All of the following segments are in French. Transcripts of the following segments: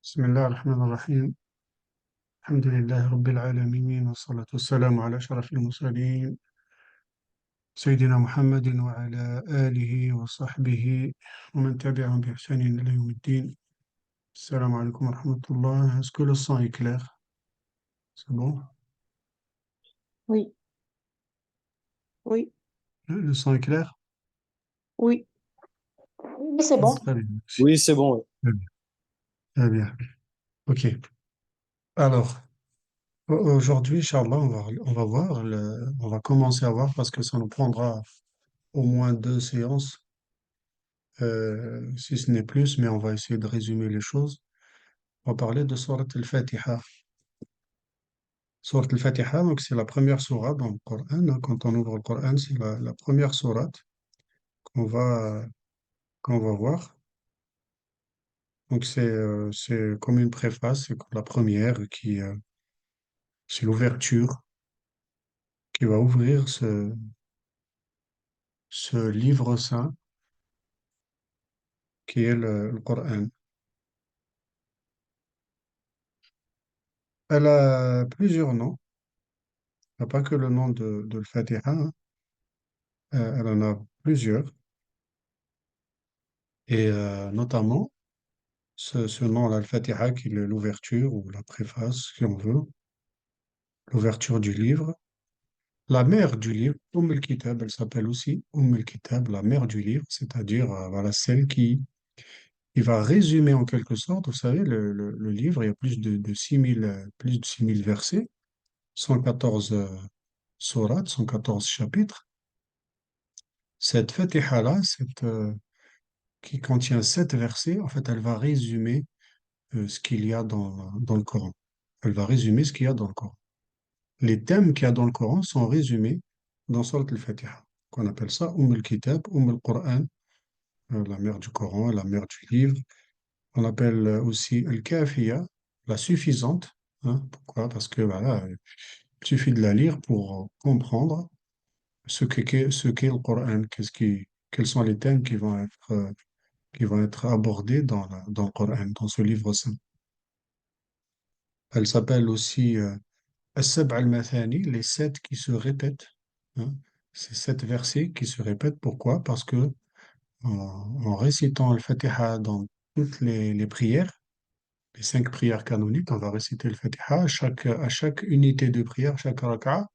بسم الله الرحمن الرحيم. الحمد لله رب العالمين، والصلاة والسلام على أشرف المرسلين سيدنا محمد وعلى آله وصحبه ومن تبعهم بإحسان إلى يوم الدين. السلام عليكم ورحمة الله. Est-ce que le son est clair? C'est bon? Oui, oui, Le son est clair? oui. Oui, c'est bon. Très bien, merci. Oui, c'est bon. Ouais. Très bien. Très bien. Ok. Alors, aujourd'hui, Inch'Allah, on va commencer à voir parce que ça nous prendra au moins deux séances, si ce n'est plus, mais on va essayer de résumer les choses. On va parler de Surat al-Fatiha. Surat al-Fatiha, donc c'est la première sourate dans le Coran, hein. Quand on ouvre le Coran, c'est la première sourate qu'on va, qu'on va voir. Donc c'est comme une préface, c'est la première c'est l'ouverture qui va ouvrir ce livre saint qui est le Coran. Elle a plusieurs noms. Elle n'a pas que le nom de l'Fatiha, hein. Elle en a plusieurs. Et notamment, ce nom, l'Al-Fatiha, qui est l'ouverture ou la préface, si on veut, l'ouverture du livre. La mère du livre, al-Kitab, elle s'appelle aussi al-Kitab, la mère du livre, c'est-à-dire voilà, celle qui va résumer en quelque sorte. Vous savez, le livre, il y a plus de 6000 plus de 6000 versets, 114 sourates, 114 chapitres. Cette Fatiha-là, qui contient 7 versets, en fait, elle va résumer ce qu'il y a dans le Coran. Elle va résumer ce qu'il y a dans le Coran. Les thèmes qu'il y a dans le Coran sont résumés dans Surat al-Fatiha, qu'on appelle ça al-Kitab, al-Qur'an, la mère du Coran, la mère du livre. On appelle aussi al-Kafiya, la suffisante, hein. Pourquoi? Parce que voilà, il suffit de la lire pour comprendre ce qu'est le Coran, quels sont les thèmes qui vont être abordés dans le Coran, dans ce livre saint. Elle s'appelle aussi As-Sab' al-Mathani, les 7 qui se répètent, hein. Ces 7 versets qui se répètent. Pourquoi? Parce que en récitant le Fatiha dans toutes les prières, les 5 prières canoniques, on va réciter le Fatiha à chaque unité de prière, chaque raka'a,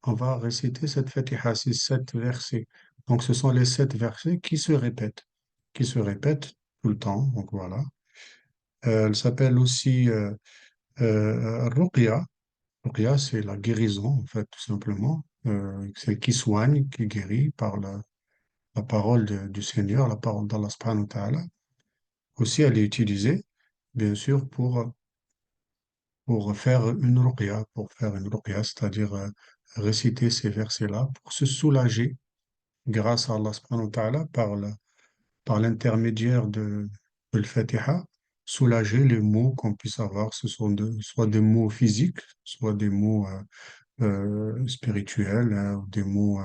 on va réciter cette Fatiha, ces 7 versets. Donc ce sont les 7 versets qui se répètent tout le temps. Donc voilà. Elle s'appelle aussi Ruqya. Ruqya, c'est la guérison, en fait, tout simplement. C'est qui soigne, qui guérit par la parole du Seigneur, la parole d'Allah subhanahu wa ta'ala. Aussi, elle est utilisée, bien sûr, pour faire une ruqya, c'est-à-dire réciter ces versets-là pour se soulager grâce à Allah subhanahu wa ta'ala par l'intermédiaire de l'Fatiha, soulager les maux qu'on puisse avoir. Ce sont soit des maux physiques, soit des maux spirituels, hein, ou des maux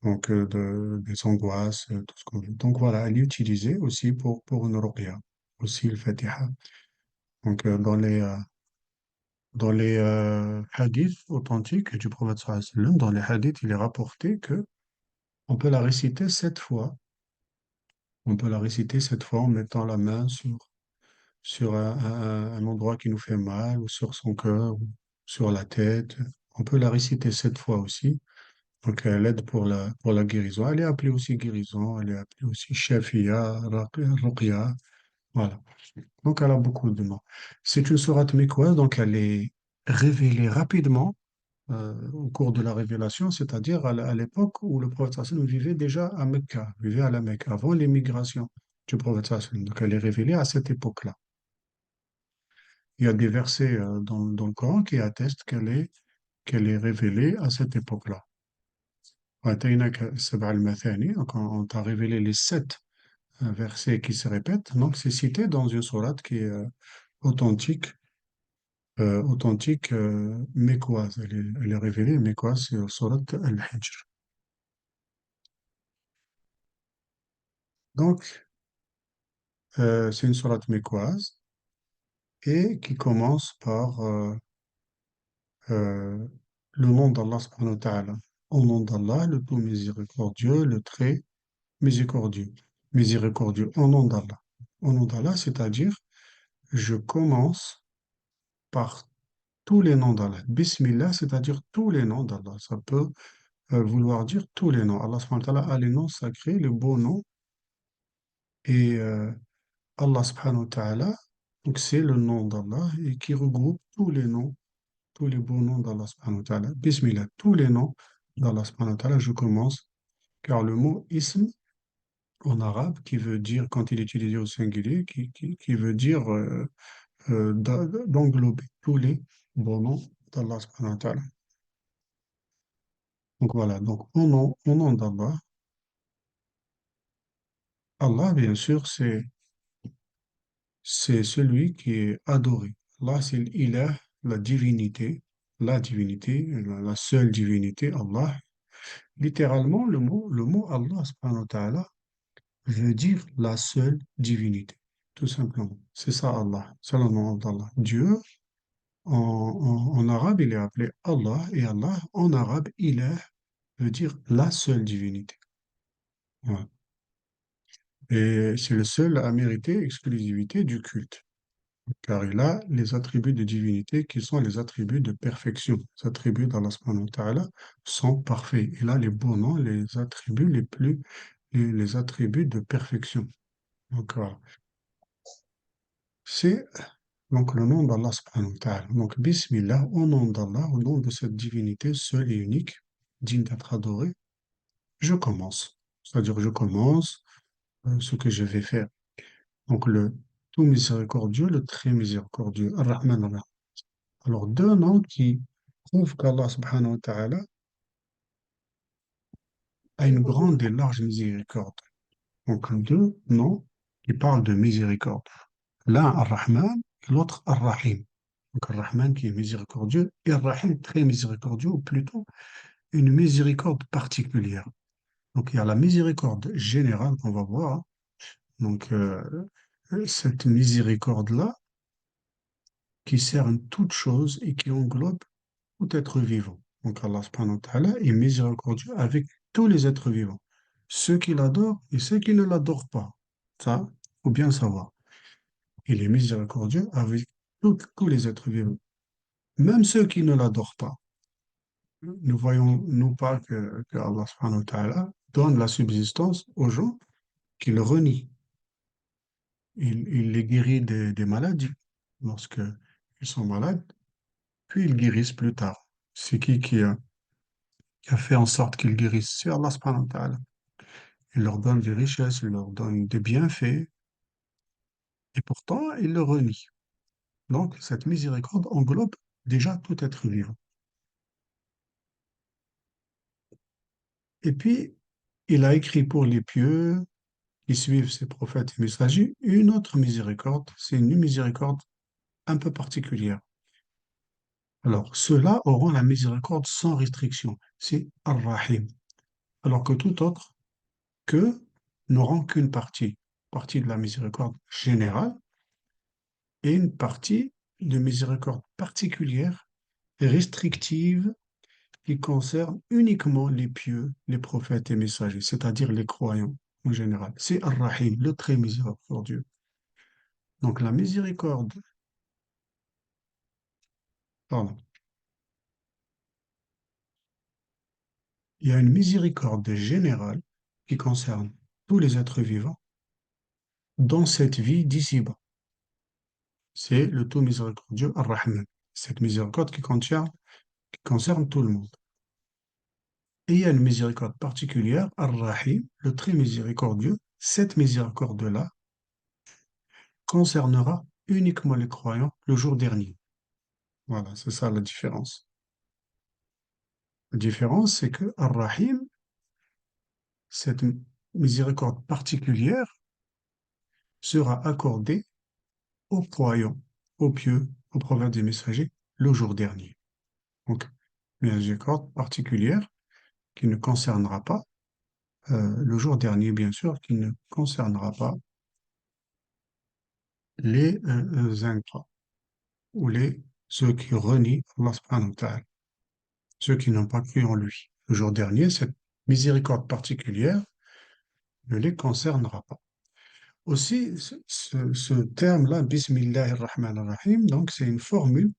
des angoisses, tout ce qu'on veut. Donc voilà, elle est utilisée aussi pour une ruqya, aussi le Fatiha. Donc dans les hadiths authentiques du prophète sallallahu alayhi wa sallam, dans les hadiths, il est rapporté que on peut la réciter 7 fois. On peut la réciter 7 fois en mettant la main sur un endroit qui nous fait mal, ou sur son cœur, ou sur la tête. On peut la réciter 7 fois aussi. Donc, elle aide pour la guérison. Elle est appelée aussi guérison, elle est appelée aussi Shafiya, Ruqya. Voilà. Donc, elle a beaucoup de noms. C'est une sourate mécoise, donc elle est révélée rapidement au cours de la révélation, c'est-à-dire à l'époque où le prophète sallallahu alayhi wa sallam vivait déjà à Mecca, vivait à la Mecque, avant l'émigration du prophète sallallahu alayhi wa sallam. Donc, elle est révélée à cette époque-là. Il y a des versets dans le Coran qui attestent qu'elle est révélée à cette époque-là. وَأَتَيْنَاكَ السَّبْعَ الْمَثَانِي. Donc, on t'a révélé les 7 versets qui se répètent. Donc, c'est cité dans une sourate qui est authentique, mécoise. Elle est révélée mécoise, c'est la sourate Al-Hijr. Donc, c'est une sourate mécoise. et qui commence par euh, le nom d'Allah subhanahu wa ta'ala. Au nom d'Allah, le tout miséricordieux, le très miséricordieux. Miséricordieux, au nom d'Allah. Au nom d'Allah, c'est-à-dire, je commence par tous les noms d'Allah. Bismillah, c'est-à-dire tous les noms d'Allah. Ça peut vouloir dire tous les noms. Allah subhanahu wa ta'ala a les noms sacrés, les beaux noms. Et Allah subhanahu wa ta'ala, donc c'est le nom d'Allah et qui regroupe tous les noms, tous les beaux noms d'Allah subhanahu wa ta'ala. Bismillah, tous les noms d'Allah subhanahu wa ta'ala, je commence, car le mot ism en arabe, qui veut dire, quand il est utilisé au singulier, qui veut dire d'englober tous les beaux noms d'Allah subhanahu wa ta'ala. Donc voilà, donc au nom d'Allah, Allah, bien sûr, c'est celui qui est adoré. Allah, c'est l'ilah, la divinité, la seule divinité, Allah. Littéralement, le mot Allah, subhanahu wa ta'ala, veut dire la seule divinité, tout simplement. C'est ça, Allah. C'est le nom d'Allah. Dieu, en arabe, il est appelé Allah, et Allah, en arabe, ilah, veut dire la seule divinité. Voilà. Et c'est le seul à mériter exclusivité du culte, car il a les attributs de divinité qui sont les attributs de perfection. Les attributs d'Allah subhanahu wa ta'ala sont parfaits. Il a les beaux noms, les attributs les attributs de perfection. Donc voilà. C'est donc le nom d'Allah subhanahu wa ta'ala. Donc Bismillah, au nom d'Allah, au nom de cette divinité seule et unique, digne d'être adorée, je commence. C'est-à-dire je commence ce que je vais faire. Donc le tout miséricordieux, le très miséricordieux, Ar-Rahman Ar-Rahim. Alors deux noms qui prouvent qu'Allah subhanahu wa ta'ala a une grande et large miséricorde. Donc deux noms qui parlent de miséricorde. L'un Ar-Rahman et l'autre Ar-Rahim. Donc Ar-Rahman qui est miséricordieux et Ar-Rahim très miséricordieux, ou plutôt une miséricorde particulière. Donc il y a la miséricorde générale qu'on va voir. Donc cette miséricorde-là qui cerne toute chose et qui englobe tout être vivant. Donc Allah subhanahu wa ta'ala est miséricordieux avec tous les êtres vivants, ceux qui l'adorent et ceux qui ne l'adorent pas. Ça, faut bien savoir. Il est miséricordieux avec tous les êtres vivants, même ceux qui ne l'adorent pas. Ne voyons-nous pas que Allah subhanahu wa ta'ala donne la subsistance aux gens qui le renient. Il les guérit des maladies lorsque ils sont malades, puis ils guérissent plus tard. C'est qui a fait en sorte qu'ils guérissent? C'est Allah subhanahu wa ta'ala. Il leur donne des richesses, il leur donne des bienfaits, et pourtant ils le renient. Donc cette miséricorde englobe déjà tout être vivant. Et puis, il a écrit pour les pieux qui suivent ses prophètes et messagers une autre miséricorde, c'est une miséricorde un peu particulière. Alors, ceux-là auront la miséricorde sans restriction, c'est Ar-Rahim, alors que tout autre que n'auront qu'une partie de la miséricorde générale et une partie de miséricorde particulière et restrictive qui concerne uniquement les pieux, les prophètes et messagers, c'est-à-dire les croyants en général. C'est Ar-Rahim, le très miséricordieux. Donc la miséricorde, pardon, il y a une miséricorde générale qui concerne tous les êtres vivants dans cette vie d'ici-bas. C'est le tout miséricordieux Ar-Rahman. Cette miséricorde qui concerne tout le monde. Et il y a une miséricorde particulière, Ar-Rahim, le très miséricordieux. Cette miséricorde-là concernera uniquement les croyants le jour dernier. Voilà, c'est ça la différence. La différence, c'est que Ar-Rahim, cette miséricorde particulière, sera accordée aux croyants, aux pieux, aux prophètes des messagers le jour dernier. Donc, miséricorde particulière qui ne concernera pas le jour dernier, bien sûr, qui ne concernera pas les ingrats. ou ceux qui renient Allah subhanahu wa ta'ala, ceux qui n'ont pas cru en lui. Le jour dernier, cette miséricorde particulière ne les concernera pas. Aussi, ce terme-là, Bismillahir Rahmanir Rahim, donc c'est une formule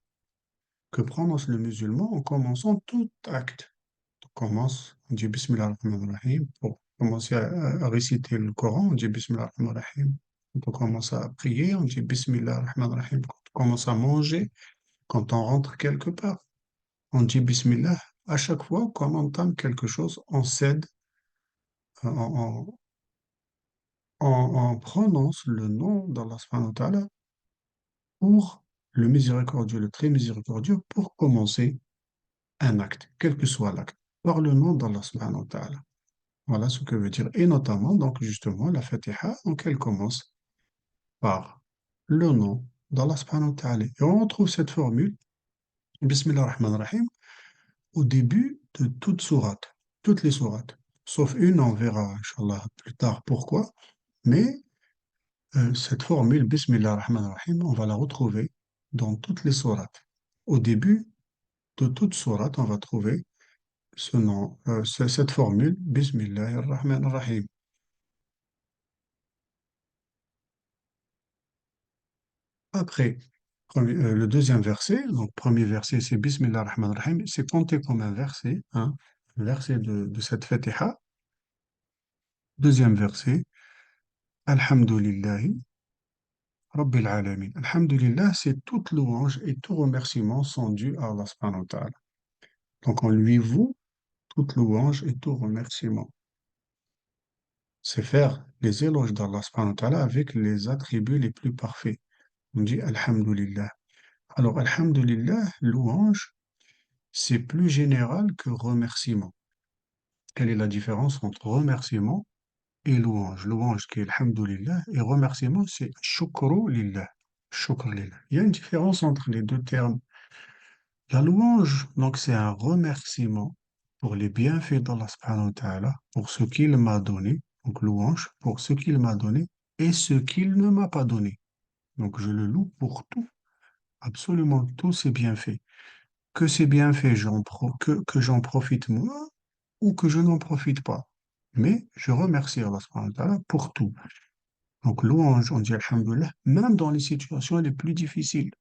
que prononce le musulman en commençant tout acte. On commence, on dit Bismillah ar-Rahman ar-Rahim. Pour commencer à réciter le Coran, on dit Bismillah ar-Rahman ar-Rahim. Quand on commence à prier, on dit Bismillah ar-Rahman ar-Rahim. Quand on commence à manger, quand on rentre quelque part, on dit Bismillah. À chaque fois qu'on entame quelque chose, on cède, on, on prononce le nom d'Allah subhanahu wa ta'ala pour le miséricordieux, le très miséricordieux, pour commencer un acte, quel que soit l'acte, par le nom d'Allah subhanahu wa ta'ala. Voilà ce que veut dire. Et notamment, donc justement, la Fatiha, donc elle commence par le nom d'Allah subhanahu wa ta'ala. Et on retrouve cette formule, Bismillah ar-Rahman ar-Rahim, au début de toute sourate, toutes les sourates. Sauf une, on verra, Inch'Allah, plus tard pourquoi. Mais cette formule, Bismillah ar-Rahman ar-Rahim, on va la retrouver dans toutes les sourates. Au début de toute sourate, on va trouver ce nom, cette formule, Bismillah ar-Rahman ar-Rahim. Après, le deuxième verset, donc premier verset, c'est Bismillah ar-Rahman ar-Rahim, c'est compté comme un verset, hein, un verset de cette Fatiha. Deuxième verset, Alhamdulillahi Rabbil Alamin. Alhamdulillah, c'est toute louange et tout remerciement sont dus à Allah subhanahu wa ta'ala. Donc on lui voue toute louange et tout remerciement. C'est faire les éloges d'Allah subhanahu wa ta'ala avec les attributs les plus parfaits. On dit Alhamdulillah. Alors Alhamdulillah, louange, c'est plus général que remerciement. Quelle est la différence entre remerciement et louange? Louange qui est Alhamdulillah et remerciement c'est Shukru lillah. Shukr lillah. Il y a une différence entre les deux termes. La louange, donc c'est un remerciement pour les bienfaits d'Allah subhanahu wa ta'ala, pour ce qu'il m'a donné. Donc louange pour ce qu'il m'a donné et ce qu'il ne m'a pas donné. Donc je le loue pour tout, absolument tous ses bienfaits. Que ces bienfaits, que j'en profite moi ou que je n'en profite pas. Mais je remercie Allah subhanahu wa ta'ala pour tout. Donc, louange, on dit Alhamdulillah, même dans les situations les plus difficiles.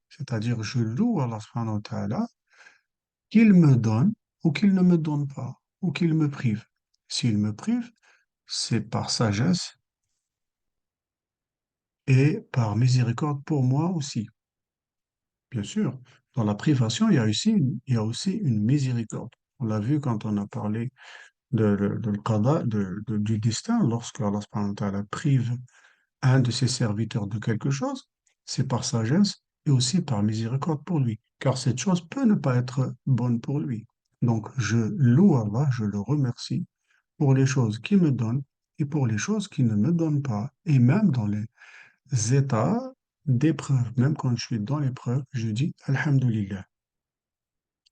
C'est-à-dire, je loue Allah subhanahu wa ta'ala qu'il me donne ou qu'il ne me donne pas, ou qu'il me prive. S'il me prive, c'est par sagesse et par miséricorde pour moi aussi. Bien sûr, dans la privation, il y a aussi une miséricorde. On l'a vu quand on a parlé de le qada, du destin, lorsque Allah subhanahu wa ta'ala prive un de ses serviteurs de quelque chose, c'est par sagesse et aussi par miséricorde pour lui, car cette chose peut ne pas être bonne pour lui. Donc, je loue Allah, je le remercie pour les choses qu'il me donne et pour les choses qu'il ne me donne pas. Et même dans les états d'épreuve, même quand je suis dans l'épreuve, je dis Alhamdulillah.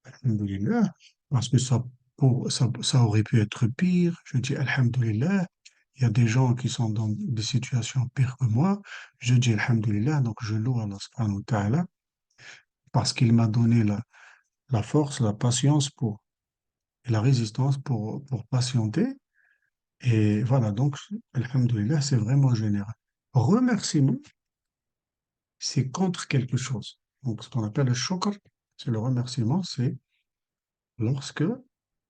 Alhamdulillah, parce que ça aurait pu être pire. Je dis Alhamdulillah. Il y a des gens qui sont dans des situations pires que moi. Je dis Alhamdulillah, donc je loue Allah subhanahu wa ta'ala parce qu'il m'a donné la force, la patience et la résistance pour patienter. Et voilà, donc Alhamdulillah, c'est vraiment général. Remerciement, c'est contre quelque chose. Donc ce qu'on appelle le shukr, c'est le remerciement, c'est lorsque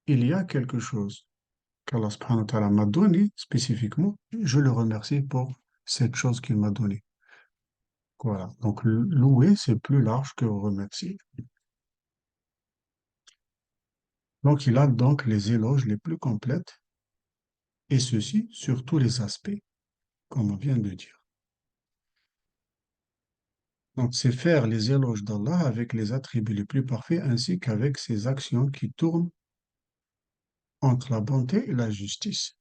il y a quelque chose qu'Allah subhanahu wa ta'ala m'a donné spécifiquement, je le remercie pour cette chose qu'il m'a donnée. Voilà. Donc, louer, c'est plus large que remercier. Donc, il a donc les éloges les plus complètes, et ceci sur tous les aspects, comme on vient de dire. Donc, c'est faire les éloges d'Allah avec les attributs les plus parfaits, ainsi qu'avec ses actions qui tournent entre la bonté et la justice.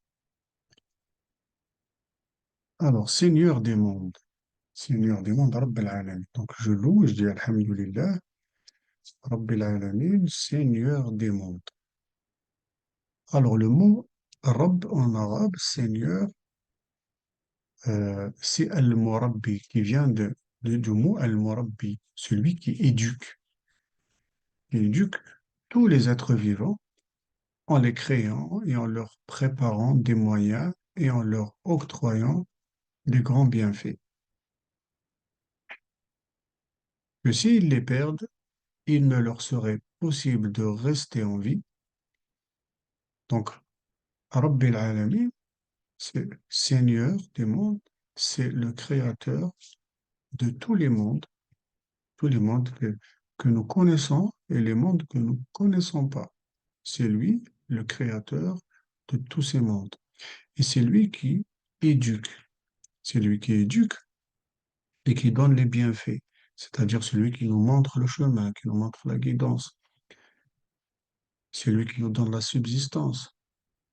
Alors, Seigneur des mondes, Rabbil Alamin. Donc, je loue, je dis Alhamdulillah, Rabbil Alamin, Seigneur des mondes. Alors, le mot Rabb en arabe, Seigneur, c'est Al-Murabbi, qui vient du mot al-murabbi, celui qui éduque tous les êtres vivants en les créant et en leur préparant des moyens et en leur octroyant des grands bienfaits. Que s'ils les perdent, il ne leur serait possible de rester en vie. Donc, Rabbil Alamin, c'est le Seigneur des mondes, c'est le Créateur de tous les mondes que nous connaissons et les mondes que nous ne connaissons pas. C'est lui, le Créateur de tous ces mondes. Et c'est lui qui éduque. C'est lui qui éduque et qui donne les bienfaits. C'est-à-dire celui qui nous montre le chemin, qui nous montre la guidance. C'est lui qui nous donne la subsistance.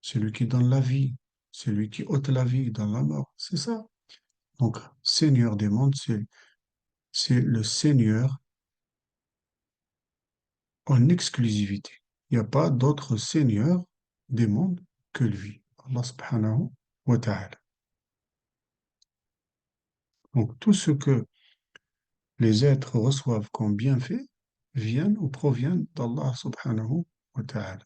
C'est lui qui donne la vie. C'est lui qui ôte la vie dans la mort. C'est ça. Donc, Seigneur des mondes, c'est le Seigneur en exclusivité. Il n'y a pas d'autre Seigneur des mondes que lui. Allah subhanahu wa ta'ala. Donc, tout ce que les êtres reçoivent comme bienfait viennent ou proviennent d'Allah subhanahu wa ta'ala.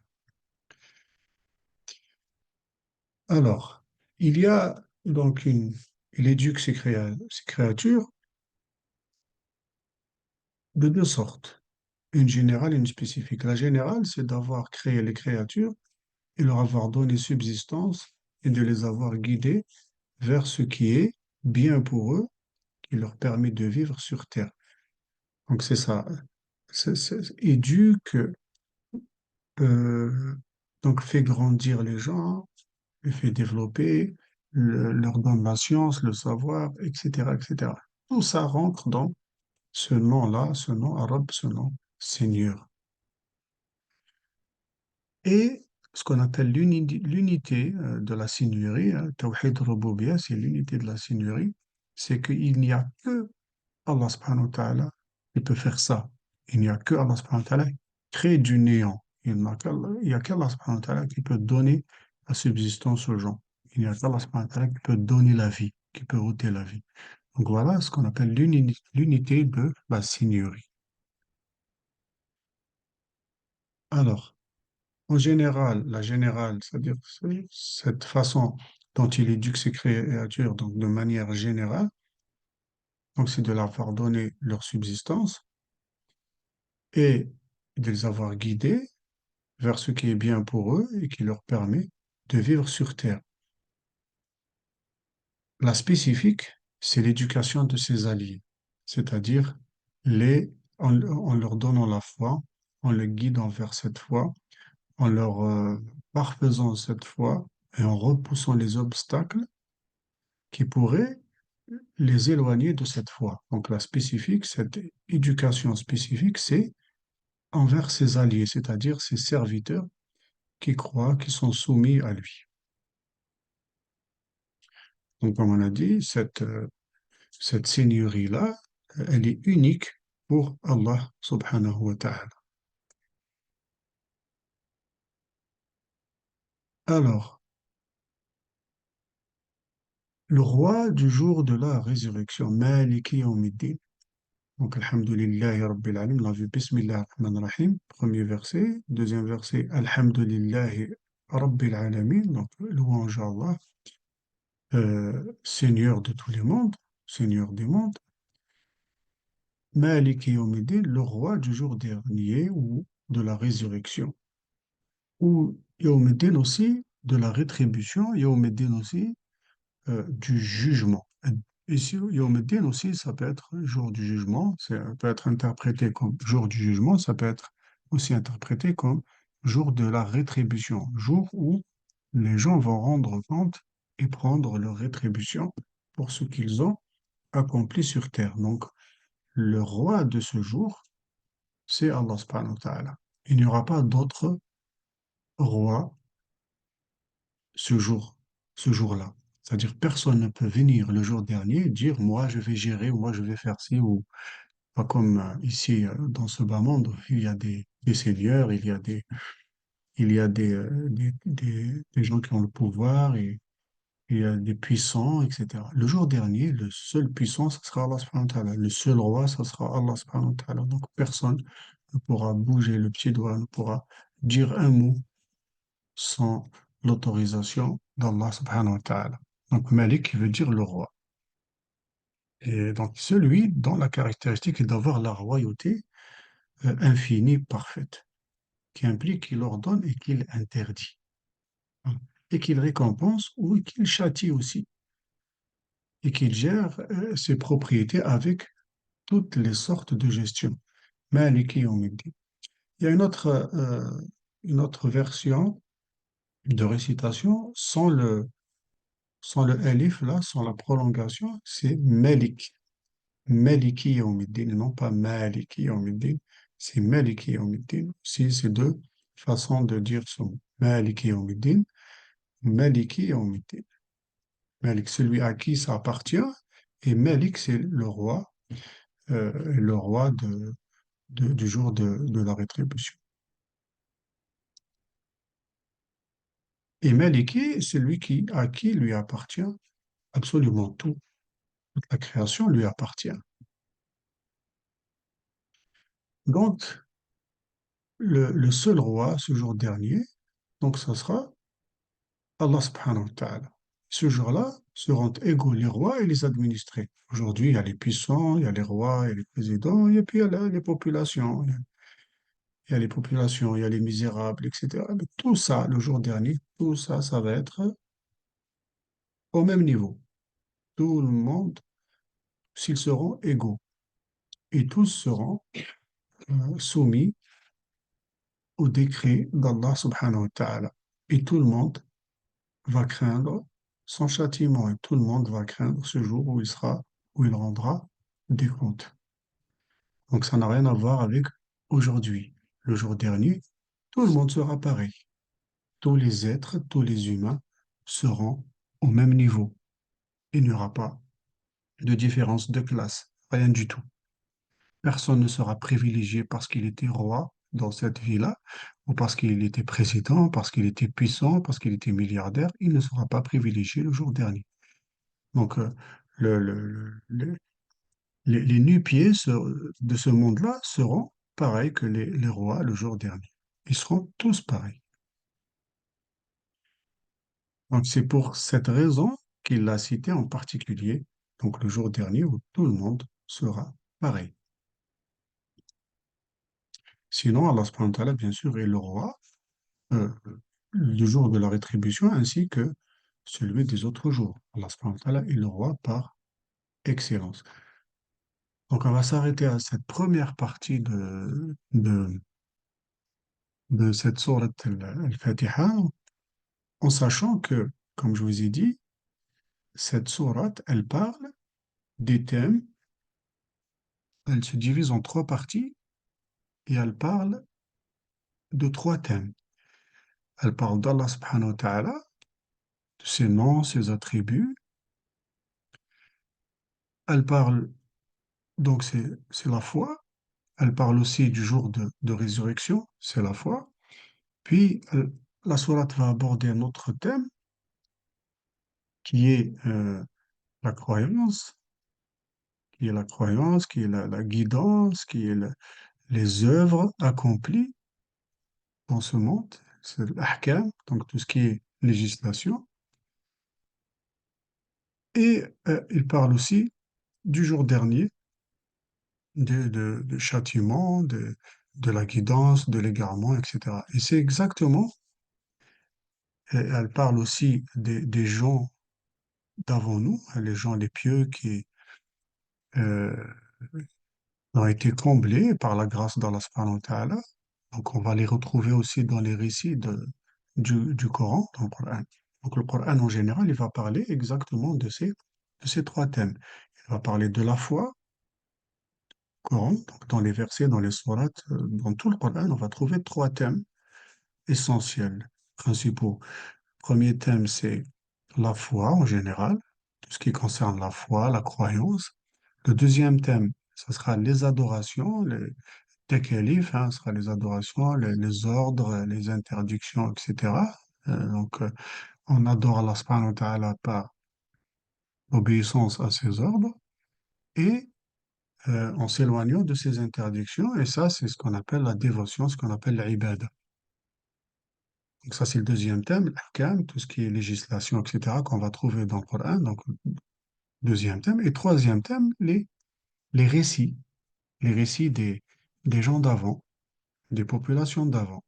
Alors, il y a donc il éduque ses créatures de deux sortes, une générale et une spécifique. La générale, c'est d'avoir créé les créatures et leur avoir donné subsistance et de les avoir guidées vers ce qui est bien pour eux, qui leur permet de vivre sur Terre. Donc c'est ça. Éduque, euh, donc fait grandir les gens, les fait développer, leur donne la science, le savoir, etc., etc. Tout ça rentre dans ce nom-là, ce nom arabe, ce nom Seigneur. Et ce qu'on appelle l'unité de la Seigneurie, Tawhid Rububiyya, c'est l'unité de la Seigneurie, c'est qu'il n'y a que Allah subhanahu wa ta'ala qui peut faire ça. Il n'y a que Allah subhanahu wa ta'ala qui crée du néant. Il n'y a qu'Allah subhanahu wa ta'ala qui peut donner la subsistance aux gens. Il n'y a qu'Allah subhanahu wa ta'ala qui peut donner la vie, qui peut ôter la vie. Donc voilà ce qu'on appelle l'unité de la Seigneurie. Alors, en général, la générale, c'est-à-dire cette façon dont il éduque ses créatures, donc de manière générale, donc c'est de leur avoir donné leur subsistance et de les avoir guidés vers ce qui est bien pour eux et qui leur permet de vivre sur Terre. La spécifique, c'est l'éducation de ses alliés, c'est-à-dire en leur donnant la foi, en les guidant vers cette foi, en leur parfaisant cette foi et en repoussant les obstacles qui pourraient les éloigner de cette foi. Donc la spécifique, cette éducation spécifique, c'est envers ses alliés, c'est-à-dire ses serviteurs qui croient, qui sont soumis à lui. Donc comme on a dit, cette seigneurie-là, elle est unique pour Allah subhanahu wa ta'ala. Alors, le roi du jour de la résurrection, Maliki Yawmiddin. Donc, Alhamdulillahi Rabbil Alim, on a vu Bismillah ar-Rahman ar-Rahim, premier verset. Deuxième verset, Alhamdulillahi Rabbil Alamin, donc louange à Allah, Seigneur de tous les mondes, Seigneur des mondes. Maliki Yawmiddin, le roi du jour dernier ou de la résurrection. Ou Yawmiddin aussi de la rétribution, Yawmiddin aussi du jugement. Ici, Yawmiddin aussi, ça peut être jour du jugement, ça peut être interprété comme jour du jugement, ça peut être aussi interprété comme jour de la rétribution, jour où les gens vont rendre compte et prendre leur rétribution pour ce qu'ils ont accompli sur terre. Donc, le roi de ce jour, c'est Allah subhanahu wa ta'ala. Il n'y aura pas d'autre roi ce jour, ce jour-là. C'est-à-dire personne ne peut venir le jour dernier et dire moi je vais gérer, moi je vais faire ci ou pas comme ici dans ce bas monde, il y a des seigneurs, il y a des gens qui ont le pouvoir il y a des puissants, etc. Le jour dernier, le seul puissant, ce sera Allah subhanahu wa ta'ala. Le seul roi, ce sera Allah subhanahu wa ta'ala. Donc personne ne pourra bouger le petit doigt, ne pourra dire un mot sans l'autorisation d'Allah subhanahu wa ta'ala. Donc Malik qui veut dire le roi. Et donc celui dont la caractéristique est d'avoir la royauté infinie, parfaite, qui implique qu'il ordonne et qu'il interdit, hein, et qu'il récompense ou qu'il châtie aussi, et qu'il gère ses propriétés avec toutes les sortes de gestion. Maliki yawmiddin. Il y a une autre version de récitation sans le alif, là, sans la prolongation, c'est Malik. Maliki yawmiddin, non pas Maliki yawmiddin, c'est Maliki yawmiddin. Si c'est deux façons de dire ce mot. Maliki yawmiddin, Maliki yawmiddin. Malik, celui à qui ça appartient, et Malik, c'est le roi du jour de la rétribution. Et Maliki, c'est celui à qui lui appartient absolument tout. Toute la création lui appartient. Donc, le seul roi ce jour dernier, donc ce sera Allah subhanahu wa ta'ala. Ce jour-là seront égaux les rois et les administrés. Aujourd'hui, il y a les puissants, il y a les rois, il y a les présidents, et puis il y a les populations. Il y a les populations, il y a les misérables, etc. Mais tout ça, le jour dernier, tout ça, ça va être au même niveau. Tout le monde, s'ils seront égaux. Et tous seront soumis au décret d'Allah subhanahu wa ta'ala. Et tout le monde va craindre son châtiment et tout le monde va craindre ce jour où il rendra des comptes. Donc ça n'a rien à voir avec aujourd'hui. Le jour dernier, tout le monde sera pareil. Tous les êtres, tous les humains seront au même niveau. Il n'y aura pas de différence de classe, rien du tout. Personne ne sera privilégié parce qu'il était roi dans cette vie-là, ou parce qu'il était président, parce qu'il était puissant, parce qu'il était milliardaire. Il ne sera pas privilégié le jour dernier. Donc, le, le- le- les nu-pieds de ce monde-là seront pareils que les rois le jour dernier. Ils seront tous pareils. Donc, c'est pour cette raison qu'il l'a cité en particulier, donc le jour dernier où tout le monde sera pareil. Sinon, Allah subhanahu wa ta'ala, bien sûr, est le roi euh, du jour de la rétribution ainsi que celui des autres jours. Allah subhanahu wa ta'ala est le roi par excellence. Donc, on va s'arrêter à cette première partie de cette sourate Al-Fatiha en sachant que, comme je vous ai dit, cette sourate, elle parle des thèmes, elle se divise en trois parties et elle parle de trois thèmes. Elle parle d'Allah subhanahu wa ta'ala, de ses noms, ses attributs. Elle parle, donc c'est la foi. Elle parle aussi du jour de résurrection, c'est la foi. Puis la sourate va aborder un autre thème qui est la croyance, qui est la guidance, qui est les œuvres accomplies dans ce monde, c'est l'ahkam, donc tout ce qui est législation. Et il parle aussi du jour dernier, de châtiment, de la guidance, de l'égarement, etc. Et c'est exactement, elle parle aussi des gens d'avant nous, les gens les pieux qui euh, ont été comblés par la grâce d'Allah subhanahu wa ta'ala. Donc on va les retrouver aussi dans les récits du Coran, dans le Coran. Donc le Coran en général, il va parler exactement de ces trois thèmes. Il va parler de la foi, Coran, donc dans les versets, dans les sourates, dans tout le Coran, on va trouver trois thèmes essentiels, principaux. Premier thème, c'est la foi en général, tout ce qui concerne la foi, la croyance. Le deuxième thème, ce sera les adorations, les takalif, hein, ce sera les adorations, les ordres, les interdictions, etc. On adore Allah subhanahu wa ta'ala par obéissance à ses ordres et en s'éloignant de ses interdictions. Et ça, c'est ce qu'on appelle la dévotion, ce qu'on appelle l'ibada. Donc ça, c'est le deuxième thème, l'ahkam, tout ce qui est législation, etc., qu'on va trouver dans le Coran. Donc, deuxième thème. Et troisième thème, les récits. Les récits des gens d'avant, des populations d'avant,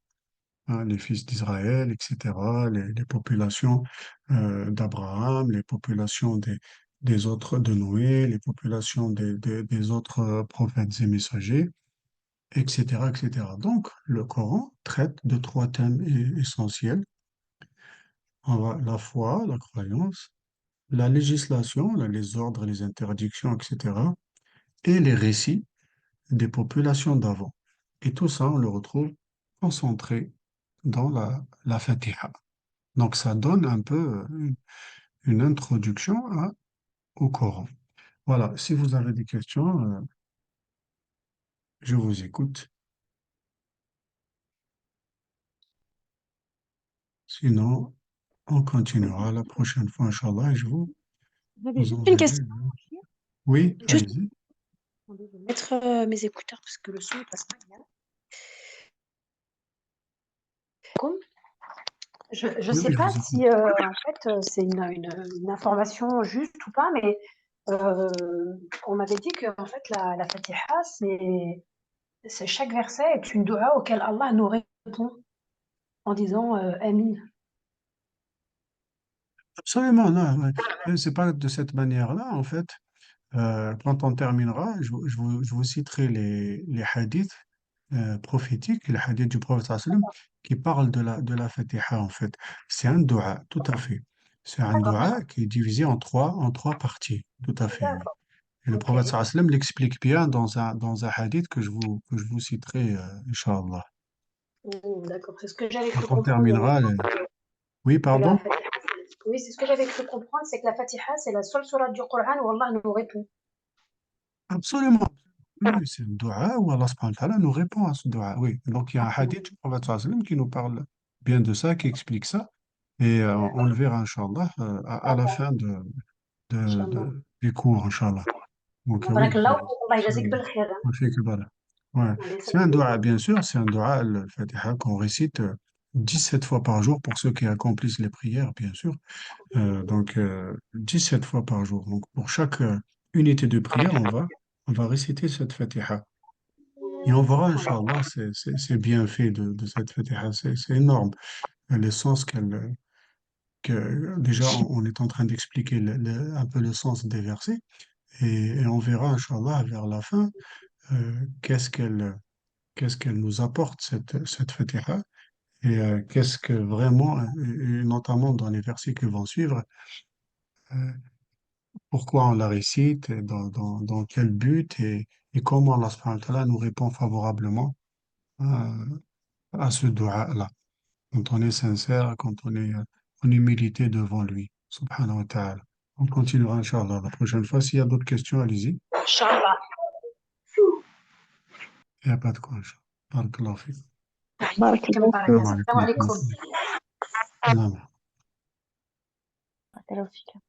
hein, les fils d'Israël, etc., les populations d'Abraham, les populations des autres de Noé, les populations des autres prophètes et messagers, etc., etc. Donc, le Coran traite de trois thèmes essentiels. La foi, la croyance, la législation, là, les ordres, les interdictions, etc., et les récits des populations d'avant. Et tout ça, on le retrouve concentré dans la Fatiha. Donc, ça donne un peu une introduction au Coran. Voilà, si vous avez des questions, je vous écoute. Sinon, on continuera la prochaine fois, Inch'Allah, et je J'avais vous juste une enverrai. question. Oui, Juste, allez-y. attendez, je vais mettre mes écouteurs parce que le son ne passe pas bien. Comme- Je Oui, sais oui, je pas vous écoute. si en fait c'est une information juste ou pas, mais euh, on m'avait dit que en fait la Fatiha, chaque verset est une dua auquel Allah nous répond en disant Amin. Absolument, non, ouais. C'est pas de cette manière-là, en fait. Quand on terminera, je vous citerai les hadiths prophétiques, les hadiths du prophète sallallahu alayhi wa sallam, qui parlent de la Fatiha, en fait. C'est un dua, tout à fait. C'est un D'accord. dua qui est divisé en trois parties, tout à fait, oui. D'accord. Et le Ok. prophète sallallahu alayhi wa sallam l'explique bien dans un hadith que je vous citerai, Inch'Allah. D'accord. C'est ce que j'avais Quand cru on comprendre. terminera, oui, Que la pardon? Fatiha, oui, c'est ce que j'avais cru comprendre, c'est que la Fatiha, c'est la seule sourate du Coran où Allah nous répond. Absolument. Oui, oui, c'est un dua où Allah subhanahu wa ta'ala nous répond à ce dua. Oui. Donc, il y a un hadith du prophète sallallahu alayhi wa sallam qui nous parle bien de ça, qui explique ça. Et on le verra, Inch'Allah, à la fin Inch'Allah. des cours, Inch'Allah. Donc, oui, Barakallah, Allah يجازيك بالخير. on fait que voilà. Ouais. Allez, C'est salam un dua, alaikum. bien sûr, c'est un dua, le Fatiha, qu'on récite 17 fois par jour pour ceux qui accomplissent les prières, bien sûr. 17 fois par jour. Donc, pour chaque unité de prière, on va réciter cette Fatiha. Et on verra, Inch'Allah, c'est bien fait de cette Fatiha. C'est énorme. Le sens déjà, on est en train d'expliquer un peu le sens des versets. Et on verra, Inch'Allah, vers la fin, qu'est-ce qu'elle nous apporte, cette Fatiha. Et qu'est-ce que vraiment, et notamment dans les versets qui vont suivre, euh, pourquoi on la récite, et dans quel but, et comment Allah subhanahu wa ta'ala nous répond favorablement à ce dua-là. Quand on est sincère, quand on est en humilité devant lui, subhanahu wa ta'ala. On continuera, Inch'Allah, la prochaine fois. S'il y a d'autres questions, allez-y. Inch'Allah. Il n'y a pas de quoi, Inch'Allah. Barakallahu fik. بارك الله فيك. Salam السلام alaikum. عليكم. Salam. بارك الله فيك.